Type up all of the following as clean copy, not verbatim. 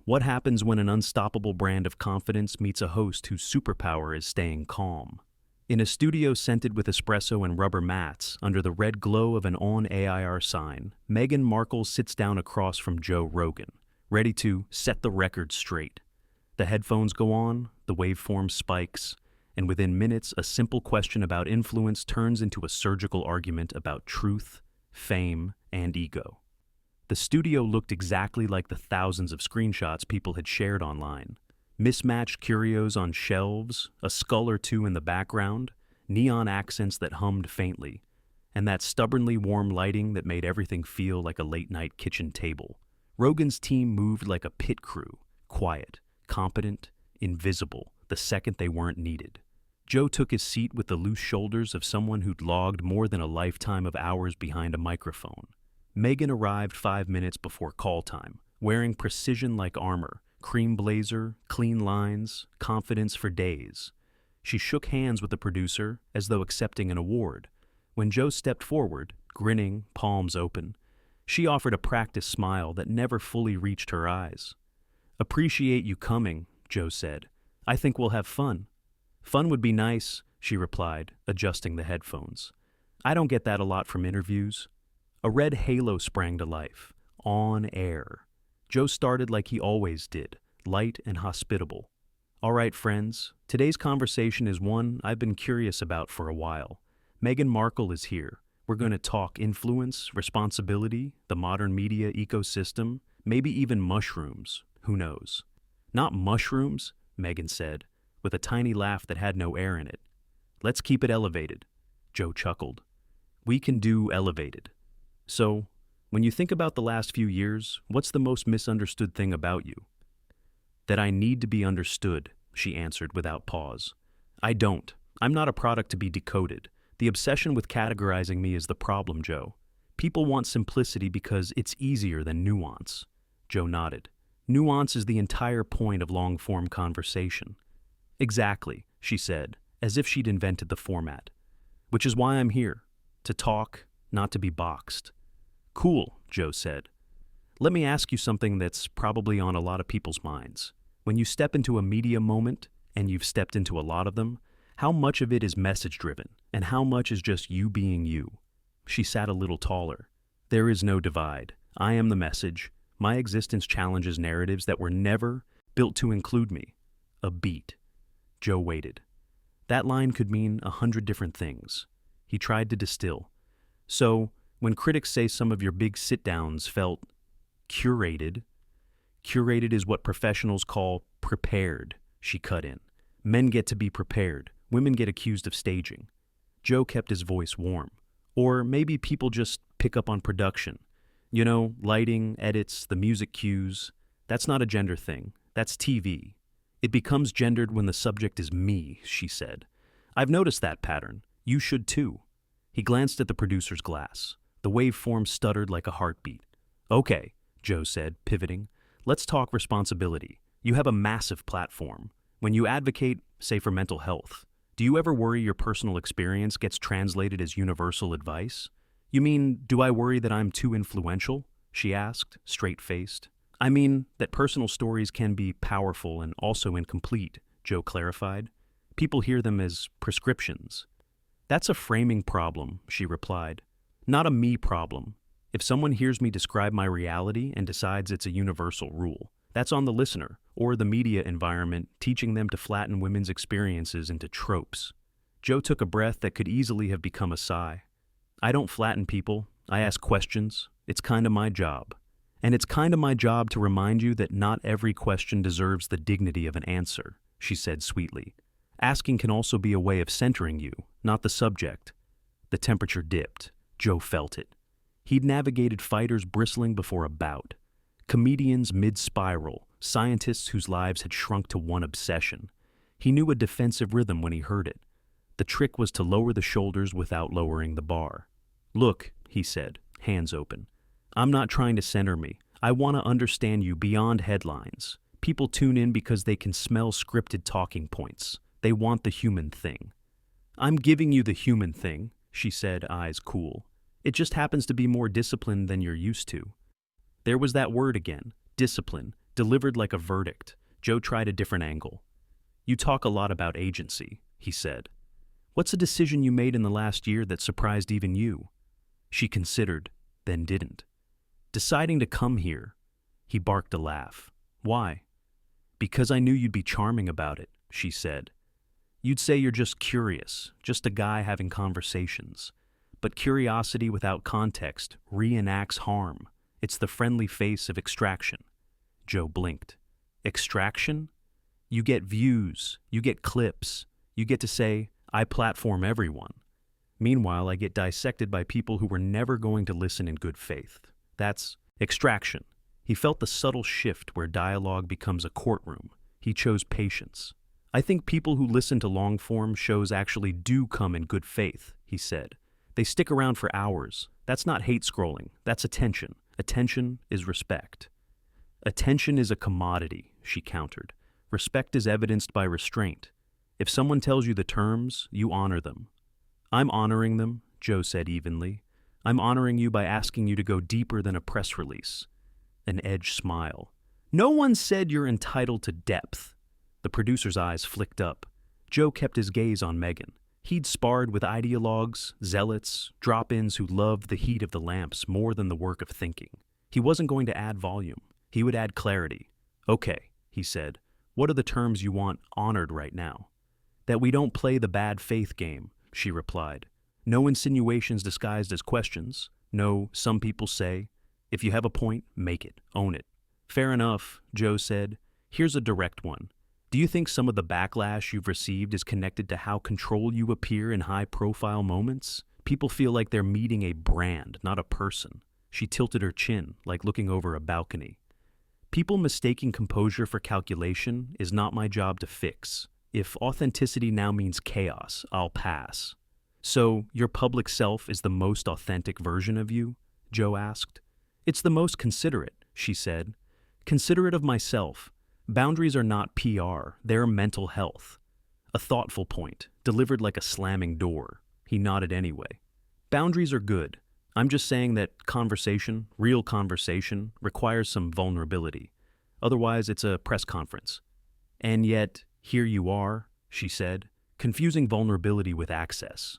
What happens when an unstoppable brand of confidence meets a host whose superpower is staying calm? In a studio scented with espresso and rubber mats, under the red glow of an on-AIR sign, Meghan Markle sits down across from Joe Rogan, ready to set the record straight. The headphones go on, the waveform spikes, and within minutes, a simple question about influence turns into a surgical argument about truth, fame, and ego. The studio looked exactly like the thousands of screenshots people had shared online. Mismatched curios on shelves, a skull or two in the background, neon accents that hummed faintly, and that stubbornly warm lighting that made everything feel like a late-night kitchen table. Rogan's team moved like a pit crew, quiet, competent, invisible, the second they weren't needed. Joe took his seat with the loose shoulders of someone who'd logged more than a lifetime of hours behind a microphone. Meghan arrived 5 minutes before call time, wearing precision-like armor, cream blazer, clean lines, confidence for days. She shook hands with the producer as though accepting an award. When Joe stepped forward, grinning, palms open, she offered a practice smile that never fully reached her eyes. "Appreciate you coming," Joe said. "I think we'll have fun." "Fun would be nice," she replied, adjusting the headphones. "I don't get that a lot from interviews." A red halo sprang to life. On air. Joe started like he always did, light and hospitable. "All right, friends, today's conversation is one I've been curious about for a while. Meghan Markle is here. We're going to talk influence, responsibility, the modern media ecosystem, maybe even mushrooms. Who knows?" "Not mushrooms," Meghan said, with a tiny laugh that had no air in it. "Let's keep it elevated." Joe chuckled. "We can do elevated. So, when you think about the last few years, what's the most misunderstood thing about you?" "That I need to be understood," she answered without pause. "I don't. I'm not a product to be decoded. The obsession with categorizing me is the problem, Joe. People want simplicity because it's easier than nuance." Joe nodded. "Nuance is the entire point of long-form conversation." "Exactly," she said, as if she'd invented the format. "Which is why I'm here. To talk, not to be boxed." "Cool," Joe said. "Let me ask you something that's probably on a lot of people's minds. When you step into a media moment, and you've stepped into a lot of them, how much of it is message-driven, and how much is just you being you?" She sat a little taller. "There is no divide. I am the message. My existence challenges narratives that were never built to include me." A beat. Joe waited. That line could mean 100 different things. He tried to distill. "So, when critics say some of your big sit-downs felt curated is what professionals call prepared," she cut in. "Men get to be prepared. Women get accused of staging." Joe kept his voice warm. "Or maybe people just pick up on production. You know, lighting, edits, the music cues. That's not a gender thing. That's TV. It becomes gendered when the subject is me," she said. "I've noticed that pattern. You should too." He glanced at the producer's glass. The waveform stuttered like a heartbeat. "Okay," Joe said, pivoting. "Let's talk responsibility. You have a massive platform. When you advocate, say for mental health, do you ever worry your personal experience gets translated as universal advice?" "You mean, do I worry that I'm too influential?" she asked, straight-faced. "I mean, that personal stories can be powerful and also incomplete," Joe clarified. "People hear them as prescriptions." "That's a framing problem," she replied. "Not a me problem. If someone hears me describe my reality and decides it's a universal rule, that's on the listener, or the media environment teaching them to flatten women's experiences into tropes." Joe took a breath that could easily have become a sigh. "I don't flatten people. I ask questions. It's kind of my job. And it's kind of my job to remind you that not every question deserves the dignity of an answer," she said sweetly. "Asking can also be a way of centering you, not the subject." The temperature dipped. Joe felt it. He'd navigated fighters bristling before a bout, comedians mid-spiral, scientists whose lives had shrunk to one obsession. He knew a defensive rhythm when he heard it. The trick was to lower the shoulders without lowering the bar. "Look," he said, hands open. "I'm not trying to center me. I want to understand you beyond headlines. People tune in because they can smell scripted talking points. They want the human thing." "I'm giving you the human thing," she said, eyes cool. "It just happens to be more disciplined than you're used to." There was that word again, discipline, Delivered like a verdict, Joe tried a different angle. You talk a lot about agency, he said. What's a decision you made in the last year that surprised even you? She considered, then didn't. Deciding to come here. He barked a laugh. Why? Because I knew you'd be charming about it, she said. You'd say you're just curious, just a guy having conversations. But curiosity without context reenacts harm. It's the friendly face of extraction. Joe blinked. Extraction? You get views, you get clips, you get to say, I platform everyone. Meanwhile, I get dissected by people who were never going to listen in good faith. That's extraction. He felt the subtle shift where dialogue becomes a courtroom. He chose patience. I think people who listen to long-form shows actually do come in good faith, he said. They stick around for hours. That's not hate scrolling. That's attention. Attention is respect. Attention is a commodity, she countered. Respect is evidenced by restraint. If someone tells you the terms, you honor them. I'm honoring them, Joe said evenly. I'm honoring you by asking you to go deeper than a press release. An edge smile. No one said you're entitled to depth. The producer's eyes flicked up. Joe kept his gaze on Meghan. He'd sparred with ideologues, zealots, drop-ins who loved the heat of the lamps more than the work of thinking. He wasn't going to add volume. He would add clarity. Okay, he said. What are the terms you want honored right now? That we don't play the bad faith game, she replied. No insinuations disguised as questions. No, some people say, if you have a point, make it, own it. Fair enough, Joe said. Here's a direct one. Do you think some of the backlash you've received is connected to how controlled you appear in high-profile moments? People feel like they're meeting a brand, not a person. She tilted her chin, like looking over a balcony. People mistaking composure for calculation is not my job to fix. If authenticity now means chaos, I'll pass. So, your public self is the most authentic version of you? Joe asked. It's the most considerate, she said. Considerate of myself. Boundaries are not PR, they're mental health. A thoughtful point, delivered like a slamming door. He nodded anyway. Boundaries are good. I'm just saying that conversation, real conversation, requires some vulnerability. Otherwise, it's a press conference. And yet, here you are, she said, confusing vulnerability with access.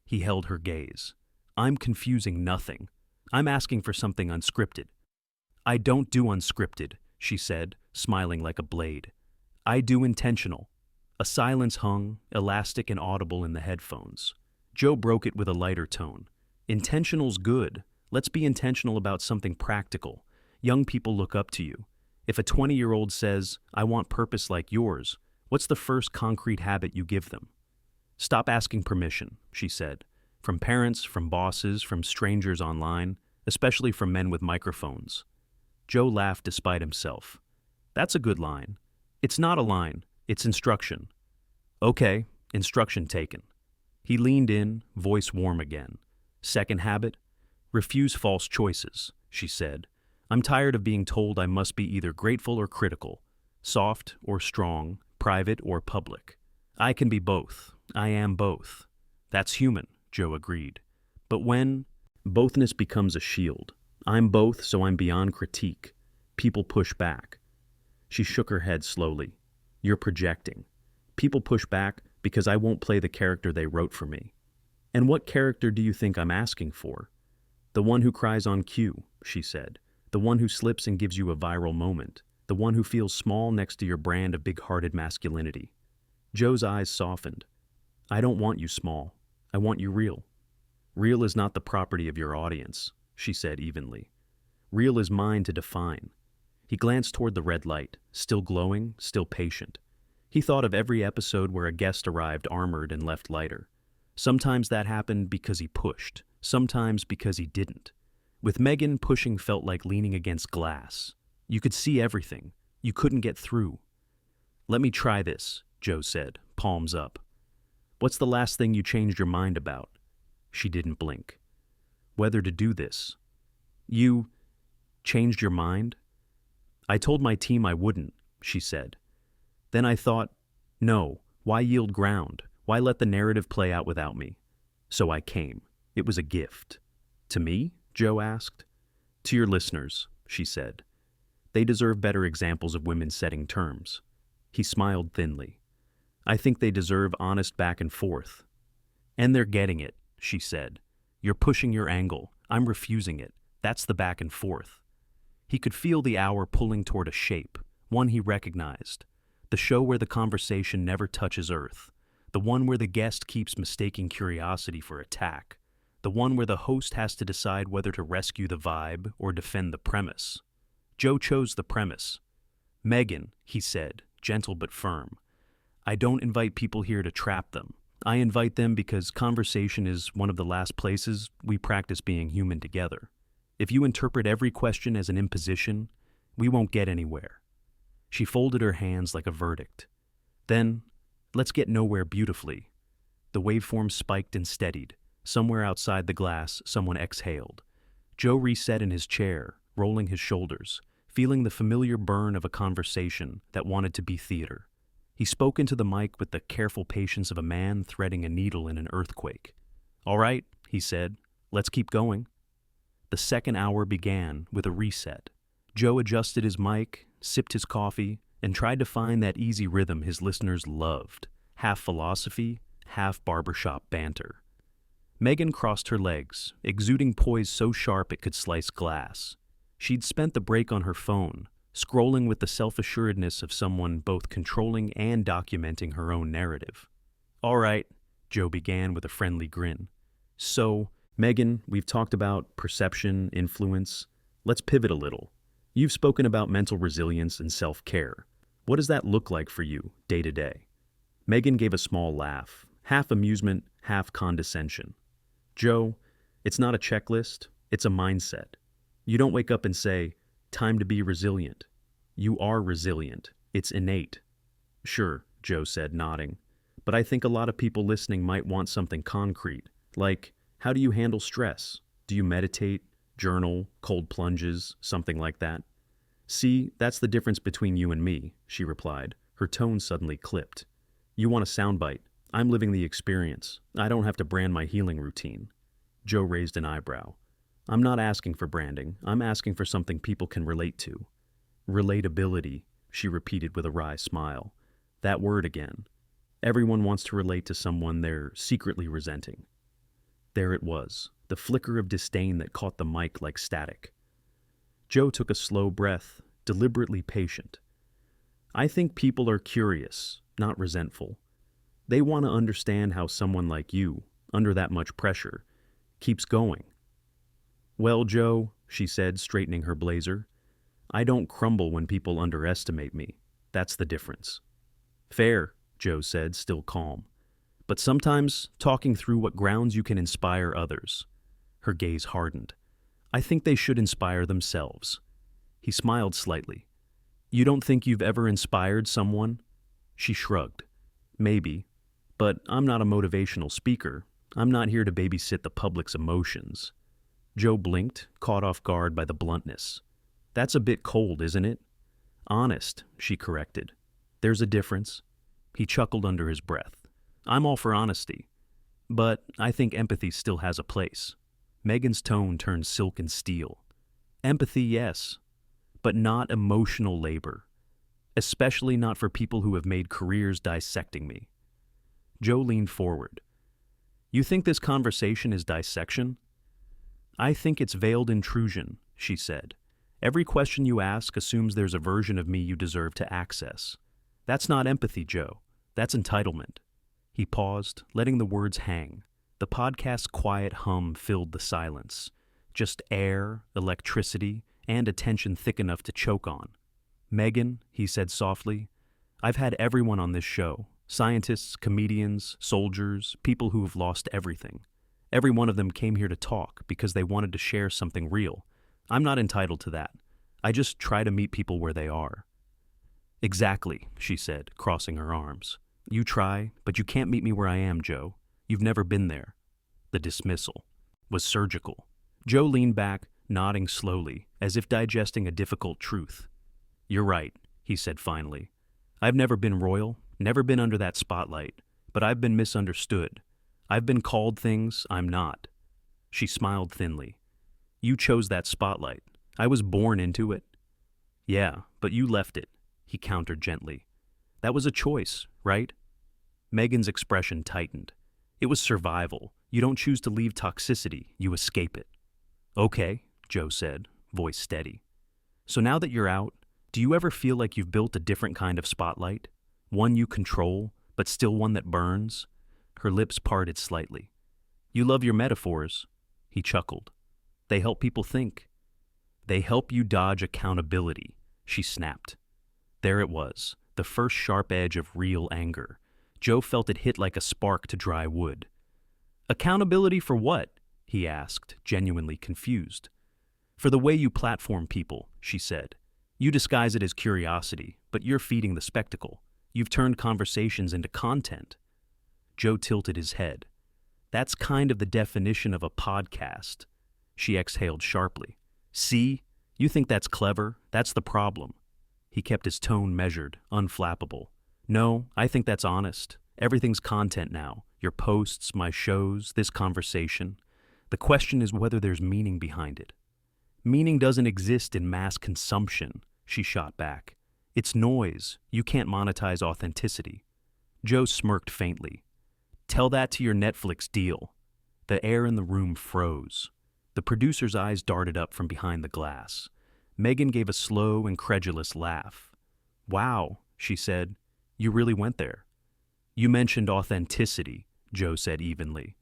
He held her gaze. I'm confusing nothing. I'm asking for something unscripted. I don't do unscripted, she said, smiling like a blade. I do intentional. A silence hung, elastic and audible in the headphones. Joe broke it with a lighter tone. Intentional's good. Let's be intentional about something practical. Young people look up to you. If a 20-year-old says, I want purpose like yours, what's the first concrete habit you give them? Stop asking permission, she said. From parents, from bosses, from strangers online, especially from men with microphones. Joe laughed despite himself. That's a good line. It's not a line, it's instruction. Okay, instruction taken. He leaned in, voice warm again. Second habit? Refuse false choices, she said. I'm tired of being told I must be either grateful or critical, soft or strong, private or public. I can be both. I am both. That's human, Joe agreed. But when bothness becomes a shield, I'm both, so I'm beyond critique. People push back. She shook her head slowly. You're projecting. People push back because I won't play the character they wrote for me. And what character do you think I'm asking for? The one who cries on cue, she said. The one who slips and gives you a viral moment. The one who feels small next to your brand of big-hearted masculinity. Joe's eyes softened. I don't want you small. I want you real. Real is not the property of your audience, she said evenly. Real is mine to define. He glanced toward the red light, still glowing, still patient. He thought of every episode where a guest arrived armored and left lighter. Sometimes that happened because he pushed, sometimes because he didn't. With Meghan, pushing felt like leaning against glass. You could see everything. You couldn't get through. Let me try this, Joe said, palms up. What's the last thing you changed your mind about? She didn't blink. Whether to do this. You changed your mind? I told my team I wouldn't, she said. Then I thought, no, why yield ground? Why let the narrative play out without me? So I came. It was a gift. To me? Joe asked. To your listeners, she said. They deserve better examples of women setting terms. He smiled thinly. I think they deserve honest back and forth. And they're getting it, she said. You're pushing your angle. I'm refusing it. That's the back and forth. He could feel the hour pulling toward a shape, one he recognized. The show where the conversation never touches earth. The one where the guest keeps mistaking curiosity for attack. The one where the host has to decide whether to rescue the vibe or defend the premise. Joe chose the premise. Meghan, he said, gentle but firm. I don't invite people here to trap them. I invite them because conversation is one of the last places we practice being human together. If you interpret every question as an imposition, we won't get anywhere. She folded her hands like a verdict. Then, let's get nowhere beautifully. The waveform spiked and steadied. Somewhere outside the glass, someone exhaled. Joe reset in his chair, rolling his shoulders, feeling the familiar burn of a conversation that wanted to be theater. He spoke into the mic with the careful patience of a man threading a needle in an earthquake. All right, he said, let's keep going. The second hour began with a reset. Joe adjusted his mic, sipped his coffee, and tried to find that easy rhythm his listeners loved, half philosophy, half barbershop banter. Meghan crossed her legs, exuding poise so sharp it could slice glass. She'd spent the break on her phone, scrolling with the self-assuredness of someone both controlling and documenting her own narrative. All right, Joe began with a friendly grin. So, Meghan, we've talked about perception, influence. Let's pivot a little. You've spoken about mental resilience and self-care. What does that look like for you, day to day? Meghan gave a small laugh, half amusement, half condescension. Joe, it's not a checklist, it's a mindset. You don't wake up and say, time to be resilient. You are resilient. It's innate. Sure, Joe said, nodding. But I think a lot of people listening might want something concrete, like, how do you handle stress? Do you meditate, journal, cold plunges, something like that? See, that's the difference between you and me, she replied, her tone suddenly clipped. You want a soundbite. I'm living the experience. I don't have to brand my healing routine. Joe raised an eyebrow. I'm not asking for branding. I'm asking for something people can relate to. Relatability, she repeated with a wry smile. That word again. Everyone wants to relate to someone they're secretly resenting. There it was, the flicker of disdain that caught the mic like static. Joe took a slow breath, deliberately patient. I think people are curious, not resentful. They want to understand how someone like you, under that much pressure, keeps going. Well, Joe, she said, straightening her blazer, I don't crumble when people underestimate me. That's the difference. Fair, Joe said, still calm. But sometimes, talking through what grounds you can inspire others. Her gaze hardened. I think they should inspire themselves. He smiled slightly. You don't think you've ever inspired someone? She shrugged. Maybe. But I'm not a motivational speaker. I'm not here to babysit the public's emotions. Joe blinked, caught off guard by the bluntness. That's a bit cold, isn't it? Honest, she corrected. There's a difference. He chuckled under his breath. I'm all for honesty. But I think empathy still has a place. Meghan's tone turned silk and steel. Empathy, yes, but not emotional labor. Especially not for people who have made careers dissecting me. Joe leaned forward. You think this conversation is dissection? I think it's veiled intrusion, she said. Every question you ask assumes there's a version of me you deserve to access. That's not empathy, Joe. That's entitlement. He paused, letting the words hang. The podcast's quiet hum filled the silence. Just air, electricity, and attention thick enough to choke on. Meghan, he said softly, I've had everyone on this show. Scientists, comedians, soldiers, people who have lost everything. Every one of them came here to talk because they wanted to share something real. I'm not entitled to that. I just try to meet people where they are. Exactly, she said, crossing her arms. You try, but you can't meet me where I am, Joe. You've never been there. The dismissal was surgical. Joe leaned back, nodding slowly, as if digesting a difficult truth. You're right, he said finally. I've never been royal, never been under that spotlight, but I've been misunderstood. I've been called things I'm not. She smiled thinly. You chose that spotlight. I was born into it. Yeah, but you left it, he countered gently. That was a choice, right? Megan's expression tightened. It was survival. You don't choose to leave toxicity, you escape it. Okay, Joe said, voice steady. So now that you're out, do you ever feel like you've built a different kind of spotlight? One you control, but still one that burns? Her lips parted slightly. You love your metaphors, he chuckled. They help people think. They help you dodge accountability, she snapped. There it was, the first sharp edge of real anger. Joe felt it hit like a spark to dry wood. Accountability for what? He asked, genuinely confused. For the way you platform people, she said. You disguise it as curiosity, but you're feeding the spectacle. You've turned conversations into content. Joe tilted his head. That's kind of the definition of a podcast. She exhaled sharply. See? You think that's clever? That's the problem. He kept his tone measured, unflappable. No, I think that's honest. Everything's content now. Your posts, my shows, this conversation. The question is whether there's meaning behind it. Meaning doesn't exist in mass consumption, she shot back. It's noise. You can't monetize authenticity. Joe smirked faintly. Tell that to your Netflix deal. The air in the room froze. The producer's eyes darted up from behind the glass. Meghan gave a slow, incredulous laugh. Wow, she said. You really went there. You mentioned authenticity, Joe said evenly.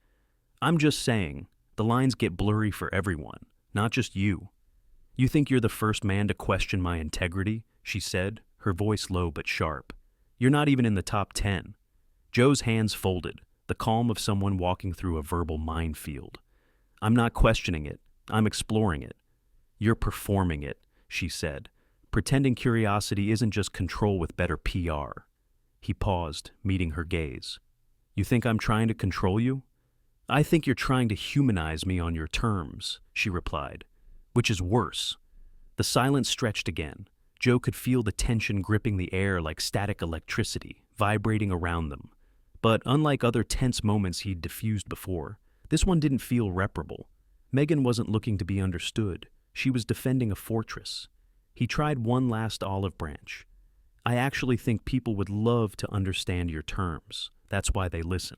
I'm just saying, the lines get blurry for everyone, not just you. You think you're the first man to question my integrity? She said, her voice low but sharp. You're not even in the top 10. Joe's hands folded, the calm of someone walking through a verbal minefield. I'm not questioning it. I'm exploring it. You're performing it, she said. Pretending curiosity isn't just control with better PR. He paused, meeting her gaze. You think I'm trying to control you? I think you're trying to humanize me on your terms, she replied. Which is worse. The silence stretched again. Joe could feel the tension gripping the air like static electricity, vibrating around them. But unlike other tense moments he'd diffused before, this one didn't feel reparable. Meghan wasn't looking to be understood. She was defending a fortress. He tried one last olive branch. I actually think people would love to understand your terms. That's why they listen.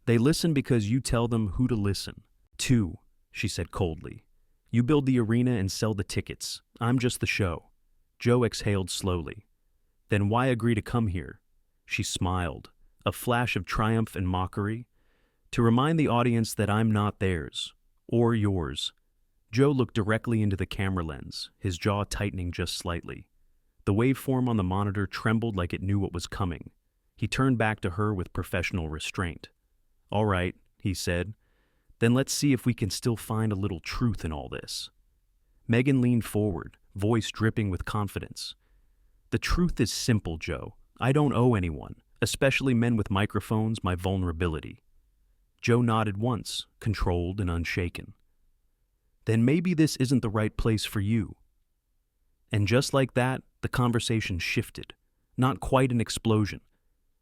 They listen because you tell them who to listen to, she said coldly. You build the arena and sell the tickets. I'm just the show. Joe exhaled slowly. Then why agree to come here? She smiled, a flash of triumph and mockery. To remind the audience that I'm not theirs, or yours. Joe looked directly into the camera lens, his jaw tightening just slightly. The waveform on the monitor trembled like it knew what was coming. He turned back to her with professional restraint. All right, he said. Then let's see if we can still find a little truth in all this. Meghan leaned forward, voice dripping with confidence. The truth is simple, Joe. I don't owe anyone, especially men with microphones, my vulnerability. Joe nodded once, controlled and unshaken. Then maybe this isn't the right place for you. And just like that, the conversation shifted. Not quite an explosion.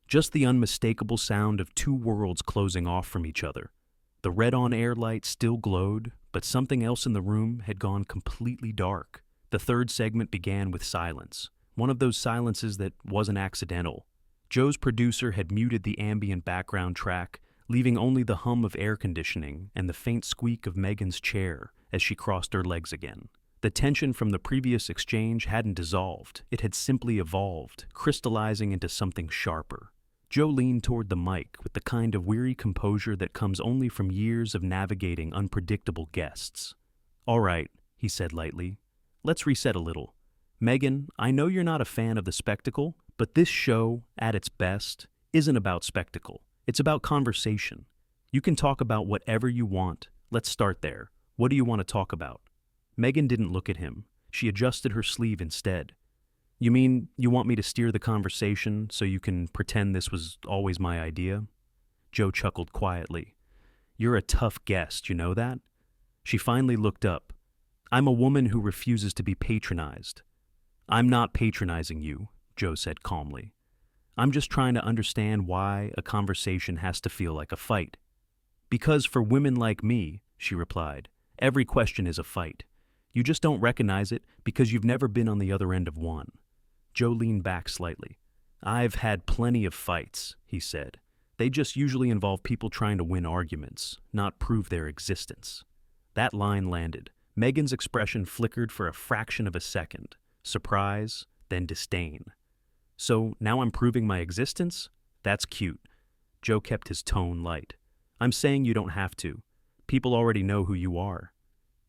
Just the unmistakable sound of two worlds closing off from each other. The red on-air light still glowed, but something else in the room had gone completely dark. The third segment began with silence, one of those silences that wasn't accidental. Joe's producer had muted the ambient background track, leaving only the hum of air conditioning and the faint squeak of Meghan's chair as she crossed her legs again. The tension from the previous exchange hadn't dissolved. It had simply evolved, crystallizing into something sharper. Joe leaned toward the mic with the kind of weary composure that comes only from years of navigating unpredictable guests. All right, he said lightly. Let's reset a little. Meghan, I know you're not a fan of the spectacle, but this show, at its best, isn't about spectacle. It's about conversation. You can talk about whatever you want. Let's start there. What do you want to talk about? Meghan didn't look at him. She adjusted her sleeve instead. You mean you want me to steer the conversation so you can pretend this was always my idea? Joe chuckled quietly. You're a tough guest, you know that? She finally looked up. I'm a woman who refuses to be patronized. I'm not patronizing you, Joe said calmly. I'm just trying to understand why a conversation has to feel like a fight. Because for women like me, she replied, every question is a fight. You just don't recognize it because you've never been on the other end of one. Joe leaned back slightly. I've had plenty of fights, he said. They just usually involve people trying to win arguments, not prove their existence. That line landed. Meghan's expression flickered for a fraction of a second. Surprise, then disdain. So now I'm proving my existence? That's cute. Joe kept his tone light. I'm saying you don't have to. People already know who you are.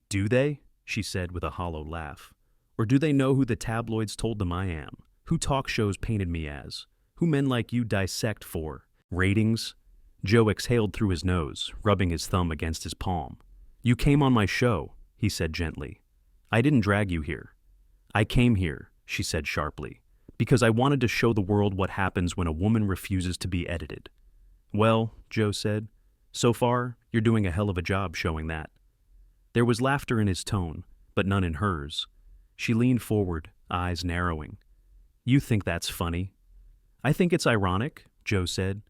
Do they? She said with a hollow laugh. Or do they know who the tabloids told them I am? Who talk shows painted me as? Who men like you dissect for? Ratings? Joe exhaled through his nose, rubbing his thumb against his palm. You came on my show, he said gently. I didn't drag you here. I came here, she said sharply, because I wanted to show the world what happens when a woman refuses to be edited. Well, Joe said, so far, you're doing a hell of a job showing that. There was laughter in his tone, but none in hers. She leaned forward, eyes narrowing. You think that's funny? I think it's ironic, Joe said.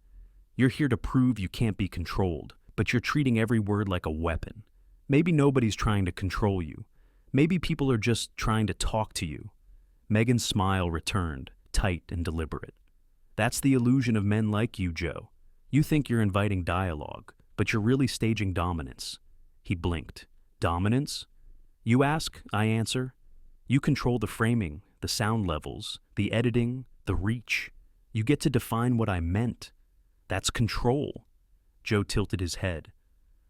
You're here to prove you can't be controlled, but you're treating every word like a weapon. Maybe nobody's trying to control you. Maybe people are just trying to talk to you. Meghan's smile returned, tight and deliberate. That's the illusion of men like you, Joe. You think you're inviting dialogue, but you're really staging dominance. He blinked. Dominance? You ask, I answer. You control the framing, the sound levels, the editing, the reach. You get to define what I meant. That's control. Joe tilted his head.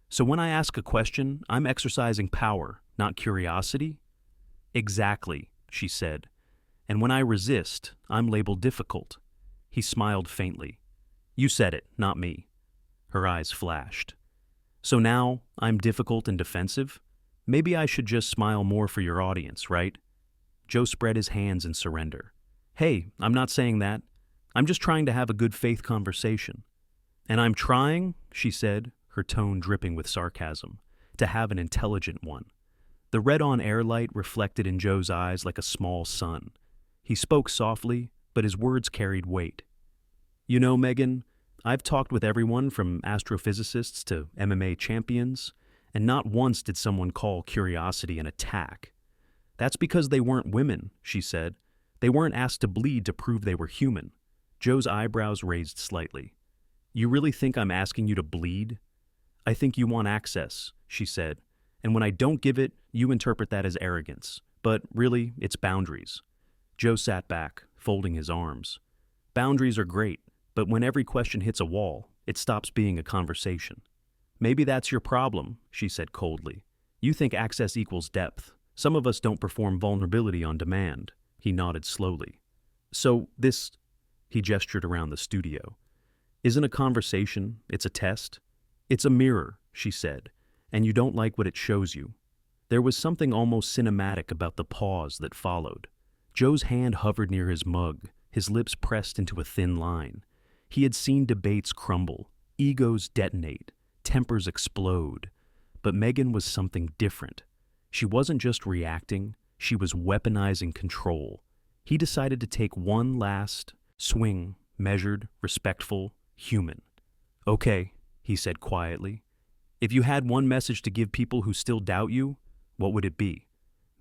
So when I ask a question, I'm exercising power, not curiosity? Exactly, she said. And when I resist, I'm labeled difficult. He smiled faintly. You said it, not me. Her eyes flashed. So now I'm difficult and defensive? Maybe I should just smile more for your audience, right? Joe spread his hands in surrender. Hey, I'm not saying that. I'm just trying to have a good faith conversation. And I'm trying, she said, her tone dripping with sarcasm, to have an intelligent one. The red-on-air light reflected in Joe's eyes like a small sun. He spoke softly, but his words carried weight. You know, Meghan, I've talked with everyone from astrophysicists to MMA champions, and not once did someone call curiosity an attack. That's because they weren't women, she said. They weren't asked to bleed to prove they were human. Joe's eyebrows raised slightly. You really think I'm asking you to bleed? I think you want access, she said, and when I don't give it, you interpret that as arrogance. But really, it's boundaries. Joe sat back, folding his arms. Boundaries are great, but when every question hits a wall, it stops being a conversation. Maybe that's your problem, she said coldly. You think access equals depth. Some of us don't perform vulnerability on demand. He nodded slowly. So this, he gestured around the studio, isn't a conversation, it's a test. It's a mirror, she said, and you don't like what it shows you. There was something almost cinematic about the pause that followed. Joe's hand hovered near his mug, his lips pressed into a thin line. He had seen debates crumble, egos detonate, tempers explode. But Meghan was something different. She wasn't just reacting, she was weaponizing control. He decided to take one last swing, measured, respectful, human. Okay, he said quietly. If you had one message to give people who still doubt you, what would it be?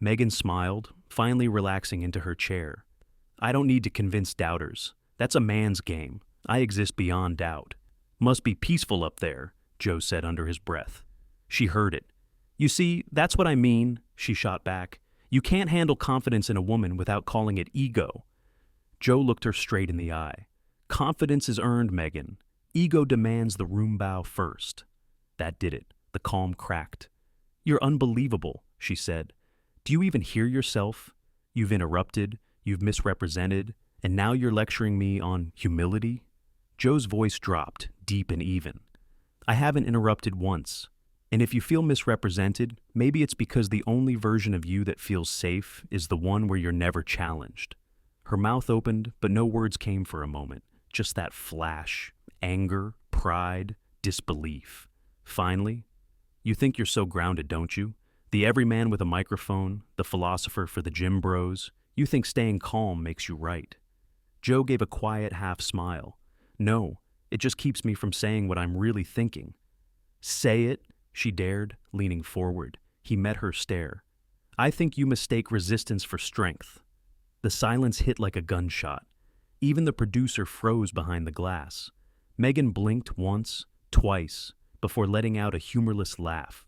Meghan smiled, finally relaxing into her chair. I don't need to convince doubters. That's a man's game. I exist beyond doubt. Must be peaceful up there, Joe said under his breath. She heard it. You see, that's what I mean, she shot back. You can't handle confidence in a woman without calling it ego. Joe looked her straight in the eye. Confidence is earned, Meghan. Ego demands the room bow first. That did it. The calm cracked. You're unbelievable, she said. Do you even hear yourself? You've interrupted, you've misrepresented, and now you're lecturing me on humility? Joe's voice dropped, deep and even. I haven't interrupted once. And if you feel misrepresented, maybe it's because the only version of you that feels safe is the one where you're never challenged. Her mouth opened, but no words came for a moment. Just that flash, anger, pride, disbelief. Finally, you think you're so grounded, don't you? The everyman with a microphone, the philosopher for the gym bros. You think staying calm makes you right. Joe gave a quiet half smile. No, it just keeps me from saying what I'm really thinking. Say it, she dared, leaning forward. He met her stare. I think you mistake resistance for strength. The silence hit like a gunshot. Even the producer froze behind the glass. Meghan blinked once, twice, before letting out a humorless laugh.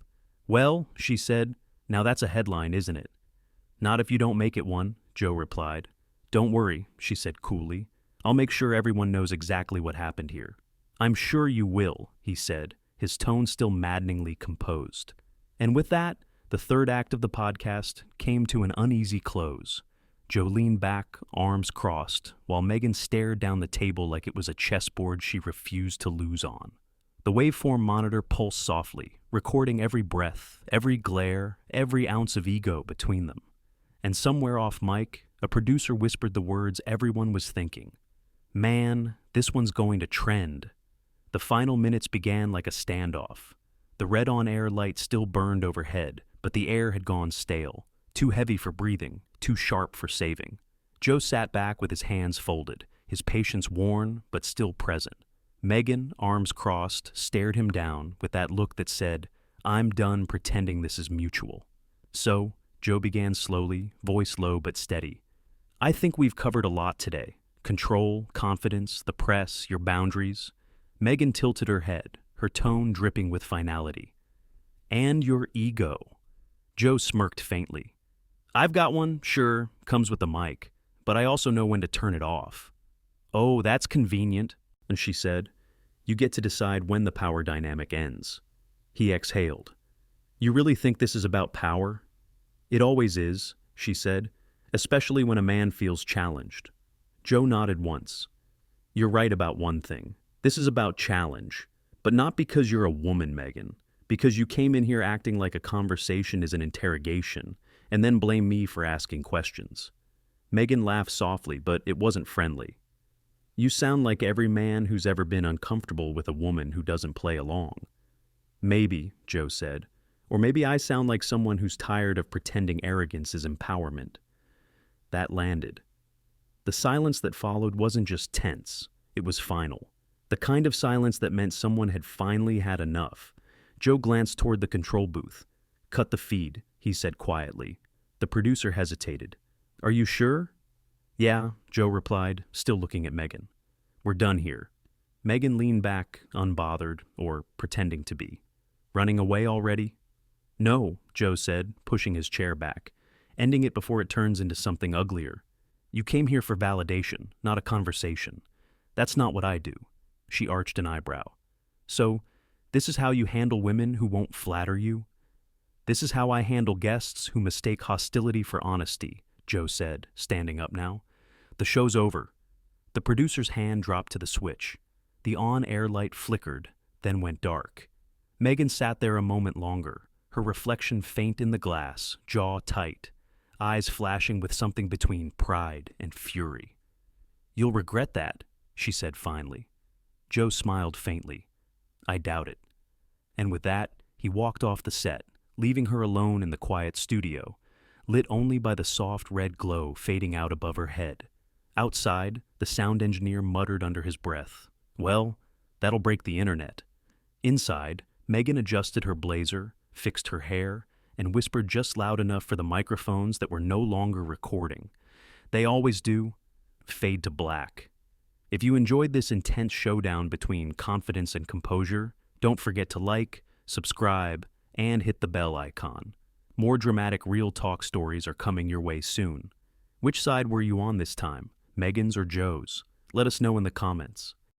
Well, she said, now that's a headline, isn't it? Not if you don't make it one, Joe replied. Don't worry, she said coolly. I'll make sure everyone knows exactly what happened here. I'm sure you will, he said, his tone still maddeningly composed. And with that, the third act of the podcast came to an uneasy close. Joe leaned back, arms crossed, while Meghan stared down the table like it was a chessboard she refused to lose on. The waveform monitor pulsed softly, recording every breath, every glare, every ounce of ego between them. And somewhere off mic, a producer whispered the words everyone was thinking. Man, this one's going to trend. The final minutes began like a standoff. The red on-air light still burned overhead, but the air had gone stale, too heavy for breathing, too sharp for saving. Joe sat back with his hands folded, his patience worn but still present. Meghan, arms crossed, stared him down with that look that said, I'm done pretending this is mutual. So, Joe began slowly, voice low but steady. I think we've covered a lot today. Control, confidence, the press, your boundaries. Meghan tilted her head, her tone dripping with finality. And your ego. Joe smirked faintly. I've got one, sure, comes with the mic, but I also know when to turn it off. Oh, that's convenient, and she said. You get to decide when the power dynamic ends. He exhaled. You really think this is about power? It always is, she said, especially when a man feels challenged. Joe nodded once. You're right about one thing. This is about challenge, but not because you're a woman, Meghan, because you came in here acting like a conversation is an interrogation, and then blame me for asking questions. Meghan laughed softly, but it wasn't friendly. You sound like every man who's ever been uncomfortable with a woman who doesn't play along. Maybe, Joe said, or maybe I sound like someone who's tired of pretending arrogance is empowerment. That landed. The silence that followed wasn't just tense, it was final. The kind of silence that meant someone had finally had enough. Joe glanced toward the control booth. Cut the feed, he said quietly. The producer hesitated. Are you sure? Yeah, Joe replied, still looking at Meghan. We're done here. Meghan leaned back, unbothered, or pretending to be. Running away already? No, Joe said, pushing his chair back, ending it before it turns into something uglier. You came here for validation, not a conversation. That's not what I do. She arched an eyebrow. So, this is how you handle women who won't flatter you? This is how I handle guests who mistake hostility for honesty, Joe said, standing up now. The show's over. The producer's hand dropped to the switch. The on-air light flickered, then went dark. Meghan sat there a moment longer, her reflection faint in the glass, jaw tight, eyes flashing with something between pride and fury. You'll regret that, she said finally. Joe smiled faintly. I doubt it. And with that, he walked off the set, leaving her alone in the quiet studio, lit only by the soft red glow fading out above her head. Outside, the sound engineer muttered under his breath, Well, that'll break the internet. Inside, Meghan adjusted her blazer, fixed her hair, and whispered just loud enough for the microphones that were no longer recording. They always do. Fade to black. If you enjoyed this intense showdown between confidence and composure, don't forget to like, subscribe, and hit the bell icon. More dramatic real talk stories are coming your way soon. Which side were you on this time, Meghan's or Joe's? Let us know in the comments.